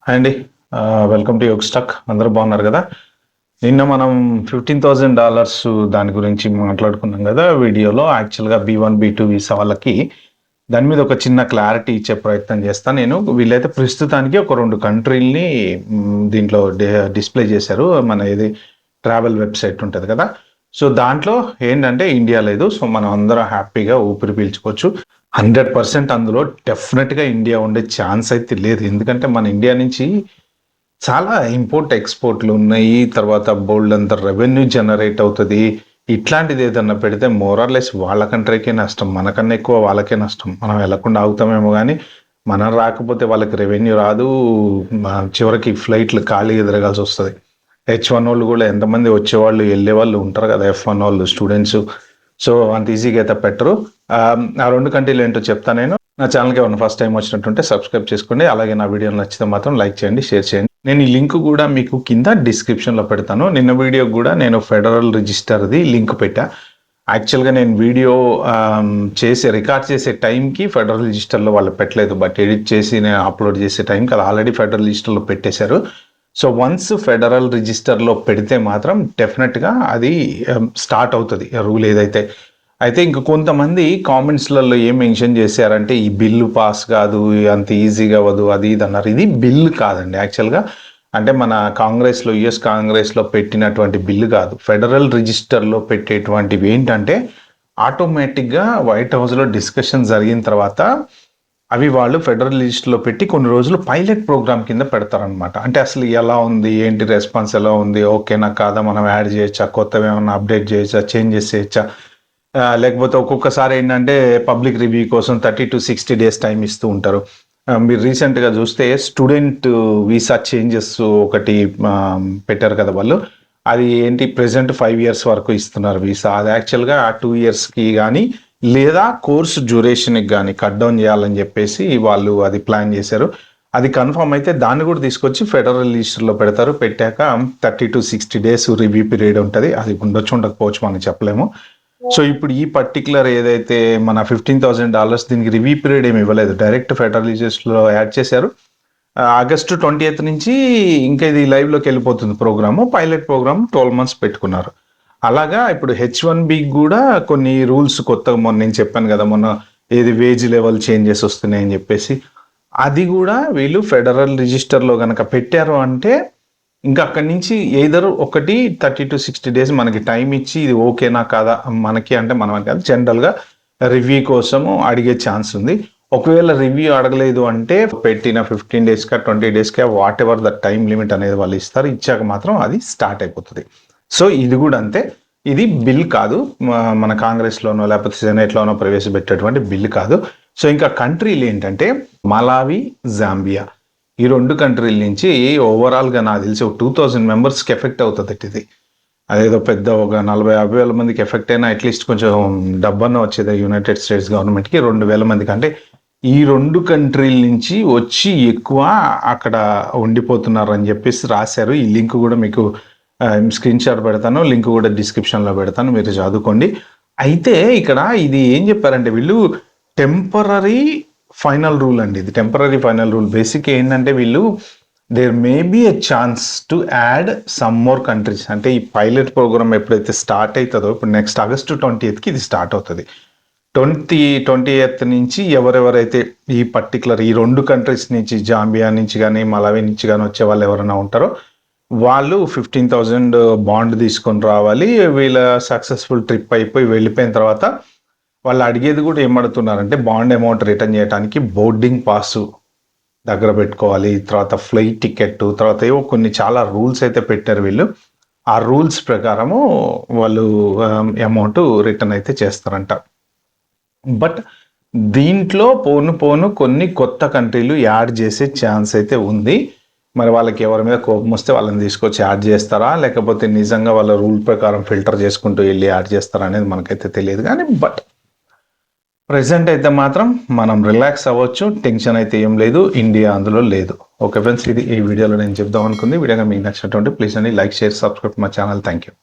Hi అండి. Welcome to యోగ్ స్టాక్. అందరూ బాగున్నారు కదా. నిన్న మనం $15,000 దాని గురించి మాట్లాడుకున్నాం కదా వీడియోలో. యాక్చువల్గా B1 B2 వీసా వాళ్ళకి దాని మీద ఒక చిన్న క్లారిటీ ఇచ్చే ప్రయత్నం చేస్తాను నేను. వీళ్ళైతే ప్రస్తుతానికి ఒక 2 కంట్రీల్ని దీంట్లో డిస్ప్లే చేశారు. మన ఇది ట్రావెల్ వెబ్సైట్ ఉంటుంది కదా. సో దాంట్లో ఏంటంటే ఇండియా లేదు. సో మనం అందరం హ్యాపీగా ఊపిరి పీల్చుకోవచ్చు. 100% అందులో డెఫినెట్గా ఇండియా ఉండే ఛాన్స్ అయితే లేదు. ఎందుకంటే మన ఇండియా నుంచి చాలా ఇంపోర్ట్ ఎక్స్పోర్ట్లు ఉన్నాయి. తర్వాత బోల్డ్ అంత రెవెన్యూ జనరేట్ అవుతుంది. ఇట్లాంటిది ఏదన్నా పెడితే మోరార్లెస్ వాళ్ళ కంట్రీకే నష్టం, మనకన్నా ఎక్కువ వాళ్ళకే నష్టం. మనం వెళ్లకుండా ఆగుతామేమో కానీ మనం రాకపోతే వాళ్ళకి రెవెన్యూ రాదు. చివరికి ఫ్లైట్లు ఖాళీ ఎదరగాల్సి వస్తుంది. H1 వాళ్ళు కూడా ఎంతమంది వచ్చేవాళ్ళు వెళ్ళేవాళ్ళు ఉంటారు కదా, F1 వాళ్ళు స్టూడెంట్స్. సో అంత ఈజీగా అయితే పెట్టరు. ఆ 2 కంట్రీలు ఏంటో చెప్తాను నేను. నా ఛానల్కి ఏమైనా ఫస్ట్ టైం వచ్చినట్టుంటే సబ్స్క్రైబ్ చేసుకోండి. అలాగే నా వీడియో నచ్చితే మాత్రం లైక్ చేయండి, షేర్ చేయండి. నేను ఈ లింక్ కూడా మీకు కింద డిస్క్రిప్షన్లో పెడతాను. నిన్న వీడియో కూడా నేను ఫెడరల్ రిజిస్టర్ది లింక్ పెట్టా. యాక్చువల్గా నేను వీడియో రికార్డ్ చేసే టైంకి ఫెడరల్ రిజిస్టర్లో వాళ్ళు పెట్టలేదు. బట్ ఎడిట్ చేసి నేను అప్లోడ్ చేసే టైంకి అది ఆల్రెడీ ఫెడరల్ రిజిస్టర్లో పెట్టేశారు. సో వన్స్ ఫెడరల్ రిజిస్టర్లో పెడితే మాత్రం డెఫినెట్గా అది స్టార్ట్ అవుతుంది రూల్ ఏదైతే. అయితే ఇంక కొంతమంది కామెంట్స్లలో ఏం మెన్షన్ చేశారంటే ఈ బిల్లు పాస్ కాదు, అంత ఈజీగా అవ్వదు, అది ఇది అన్నారు. ఇది బిల్ కాదండి యాక్చువల్గా. అంటే మన కాంగ్రెస్లో, యుఎస్ కాంగ్రెస్లో పెట్టినటువంటి బిల్లు కాదు. ఫెడరల్ రిజిస్టర్లో పెట్టేటువంటివి ఏంటంటే ఆటోమేటిక్గా వైట్ హౌస్లో డిస్కషన్ జరిగిన తర్వాత అవి వాళ్ళు ఫెడరల్ లిస్ట్లో పెట్టి కొన్ని రోజులు పైలట్ ప్రోగ్రామ్ కింద పెడతారనమాట. అంటే అసలు ఎలా ఉంది, ఏంటి రెస్పాన్స్ ఎలా ఉంది, ఓకేనా కాదా, మనం యాడ్ చేయొచ్చా, కొత్తవి ఏమన్నా అప్డేట్ చేయొచ్చా, చేంజెస్ చేయొచ్చా, లేకపోతే ఒక్కొక్కసారి ఏంటంటే పబ్లిక్ రివ్యూ కోసం 30 to 60 days టైం ఇస్తూ ఉంటారు. మీరు రీసెంట్గా చూస్తే స్టూడెంట్ వీసా చేంజెస్ ఒకటి పెట్టారు కదా వాళ్ళు. అది ఏంటి, ప్రెసెంట్ 5 years వరకు ఇస్తున్నారు వీసా. అది యాక్చువల్గా 2 yearsకి కానీ లేదా కోర్సు డ్యూరేషన్కి కానీ కట్ డౌన్ చేయాలని చెప్పేసి వాళ్ళు అది ప్లాన్ చేశారు. అది కన్ఫర్మ్ అయితే దాన్ని కూడా తీసుకొచ్చి ఫెడరల్ రిజిస్టర్లో పెడతారు. పెట్టాక 30 to 60 days రివ్యూ పీరియడ్ ఉంటుంది. అది ఉండొచ్చు ఉండకపోవచ్చు, మనం చెప్పలేము. సో ఇప్పుడు ఈ పర్టికులర్ ఏదైతే మన $15,000 దీనికి రివ్యూ పీరియడ్ ఏమి ఇవ్వలేదు. డైరెక్ట్ ఫెడరల్ రిజిస్టర్లో యాడ్ చేశారు. August 20th నుంచి ఇంకా ఇది లైవ్లోకి వెళ్ళిపోతుంది ప్రోగ్రాము. పైలట్ ప్రోగ్రామ్ 12 months పెట్టుకున్నారు. అలాగా ఇప్పుడు H1B కూడా కొన్ని రూల్స్ కొత్తగా మొన్న నేను చెప్పాను కదా, మొన్న ఏది వేజ్ లెవెల్ చేంజెస్ వస్తున్నాయని చెప్పేసి, అది కూడా వీళ్ళు ఫెడరల్ రిజిస్టర్లో కనుక పెట్టారు అంటే ఇంకా అక్కడి నుంచి ఏదర్ ఒకటి 30 to 60 days మనకి టైం ఇచ్చి ఇది ఓకేనా కాదా మనకి, అంటే మనం కాదు జనరల్గా రివ్యూ కోసము అడిగే ఛాన్స్ ఉంది. ఒకవేళ రివ్యూ అడగలేదు అంటే పెట్టిన 15 days 20 days what ever the time limit అనేది వాళ్ళు ఇస్తారు. ఇచ్చాక మాత్రం అది స్టార్ట్ అయిపోతుంది. సో ఇది కూడా అంతే. ఇది బిల్ కాదు, మన కాంగ్రెస్లోనో లేకపోతే సెనేట్లోనో ప్రవేశపెట్టేటువంటి బిల్ కాదు. సో ఇంకా కంట్రీలు ఏంటంటే మలావి, జాంబియా. ఈ 2 కంట్రీల నుంచి ఓవరాల్గా నాకు తెలిసి ఒక 2,000 members ఎఫెక్ట్ అవుతుంది. ఇది అదేదో పెద్ద ఒక 40,000-50,000 వేల మందికి ఎఫెక్ట్ అయినా అట్లీస్ట్ కొంచెం డబ్బన్న వచ్చేది యునైటెడ్ స్టేట్స్ గవర్నమెంట్కి. 2,000 మందికి, అంటే ఈ 2 కంట్రీల నుంచి వచ్చి ఎక్కువ అక్కడ ఉండిపోతున్నారు అని చెప్పేసి రాశారు. ఈ లింక్ కూడా మీకు స్క్రీన్ షాట్ పెడతాను, లింక్ కూడా డిస్క్రిప్షన్లో పెడతాను, మీరు చదువుకోండి. అయితే ఇక్కడ ఇది ఏం చెప్పారంటే వీళ్ళు టెంపరరీ ఫైనల్ రూల్ అండి. ఇది టెంపరరీ ఫైనల్ రూల్. బేసిక్ ఏంటంటే వీళ్ళు there may be a chance to add some more countries. అంటే ఈ పైలట్ ప్రోగ్రామ్ ఎప్పుడైతే స్టార్ట్ అవుతుందో, ఇప్పుడు నెక్స్ట్ August 20th ఇది స్టార్ట్ అవుతుంది. 20th నుంచి ఎవరెవరైతే ఈ పర్టికులర్ ఈ 2 కంట్రీస్ నుంచి, జాంబియా నుంచి కానీ మలావి నుంచి కానీ వచ్చే వాళ్ళు ఎవరైనా ఉంటారో వాళ్ళు 15,000 బాండ్ తీసుకొని రావాలి. వీళ్ళ సక్సెస్ఫుల్ ట్రిప్ అయిపోయి వెళ్ళిపోయిన తర్వాత వాళ్ళు అడిగేది కూడా ఏమడుతున్నారంటే బాండ్ అమౌంట్ రిటర్న్ చేయడానికి బోర్డింగ్ పాసు దగ్గర పెట్టుకోవాలి, తర్వాత ఫ్లైట్ టికెట్, తర్వాత ఏవో కొన్ని చాలా రూల్స్ అయితే పెట్టారు వీళ్ళు. ఆ రూల్స్ ప్రకారము వాళ్ళు అమౌంట్ రిటర్న్ అయితే చేస్తారంట. బట్ దీంట్లో పోను కొన్ని కొత్త కంట్రీలు యాడ్ చేసే ఛాన్స్ అయితే ఉంది. మరి వాళ్ళకి ఎవరి మీద కోపం వస్తే వాళ్ళని తీసుకొచ్చి యాడ్ చేస్తారా, లేకపోతే నిజంగా వాళ్ళ రూల్ ప్రకారం ఫిల్టర్ చేసుకుంటూ వెళ్ళి యాడ్ చేస్తారా అనేది మనకైతే తెలియదు. కానీ బట్ ప్రెసెంట్ అయితే మాత్రం మనం రిలాక్స్ అవ్వచ్చు, టెన్షన్ అయితే ఏం లేదు, ఇండియా అందులో లేదు. ఓకే ఫ్రెండ్స్, ఇది ఈ వీడియోలో నేను చెప్దాం అనుకుంది. వీడియోగా మీకు నచ్చినటువంటి ప్లీజ్ అండి లైక్, షేర్, సబ్స్క్రైబ్ మా ఛానల్. Thank you.